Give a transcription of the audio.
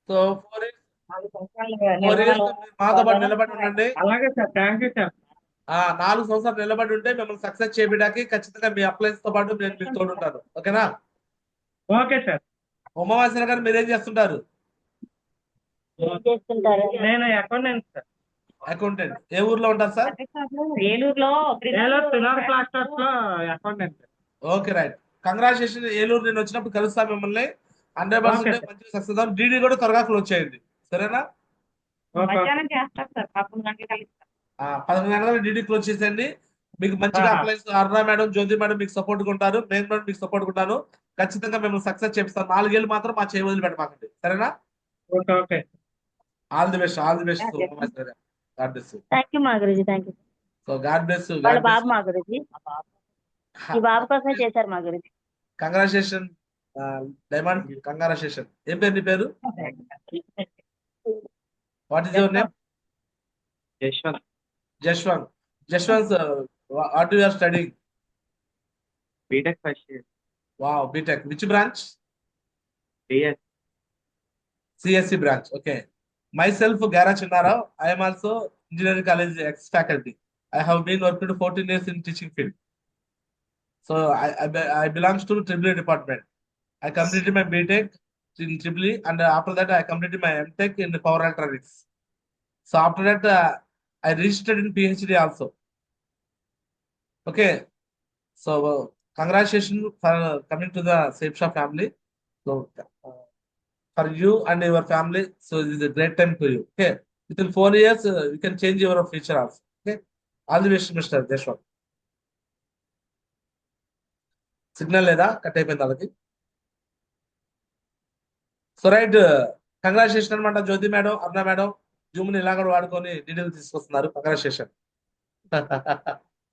So 4 years Nirmal మాతో పాటు నిలబడి ఉండండి. అలాగే సార్, థ్యాంక్ యూ సార్. 4 సంవత్సరాలు నిలబడి ఉంటే మిమ్మల్ని సక్సెస్ చేయడానికి ఖచ్చితంగా మీ అప్లైన్స్ తో పాటు నేను మీకు తోడుంటాను. ఓకేనా? Okay sir. ఉమావాసన గారు మీరేం చేస్తుంటారు? ఏం చేస్తుంటారు? నేను అకౌంటెంట్ సార్. అకౌంటెంట్. ఏ ఊర్లో ఉంటారు సార్? ఏలూరులో ఏలూరు పిల్లర్ ప్లాస్టర్స్ లో accountant. Okay, right. Congratulation. Eluru నేను వచ్చినప్పుడు కలుస్తా మిమ్మల్ని. 100% ఓకే సార్. మంచిగా సక్సెస్ అవుతాం. డీడీ కూడా త్వరగా క్లోజ్ చేయండి. సరేనా? Okay okay. మధ్యాహ్నం చేస్తారు సార్, 11 గంటలకు కలుస్తారు. 11 గంటల డీడీ క్లోజ్ చేసేయండి. మీకు మంచిగా ఆహా. అప్లైన్స్ అరుణ మేడం, జ్యోతి మేడం మీకు సపోర్ట్ ఉంటారు. నేను కూడా మీకు సపోర్ట్ ఉంటాను. ఖచ్చితంగా మిమ్మల్ని సక్సెస్ చేపిస్తాను. 4 ఏళ్ళు మాత్రం మా చేయి వదిలిపెట్టమాకండి. సరేనా? Okay okay. All the best. All the best. Okay. God bless. Thank you మా Guruji, thank you. So God bless. వాళ్ళ గాడ్ బ్లెస్. బాబు మా గురుజీ, ఈ బాబు కోసమే చేశారు మా గురుజీ. Congratulation diamond. కంగ్రాచులేషన్. ఏం పేరు నీ పేరు? What is your name? Yashwant. Jashwant. Jashwant, what you are studying? BTech first year. Wow, BTech. Which branch? DS. CSC branch. Okay. Myself, Gara Chinnarao. I am also engineering college ex-faculty. I have been working 14 years in teaching field. So I belongs to Triple E department. I completed my BTech in Triple E, and after that I completed my MTech in Power Electronics. So after that I registered in PhD also. Okay. So congratulations for coming to the Sapesha family. So for you and your family. So this is a great time to you. Okay. Within 4 years, you can change your future also. Okay. All the best, Mr. Deshwant. Signal లేదా? Cut అయిపోయింది వాళ్ళకి. So right. Congratulation అనమాట. జ్యోతి madam, అరుణ madam Zoom ని ఇలా కూడా వాడుకొని detail తీసుకొస్తున్నారు. Congratulation.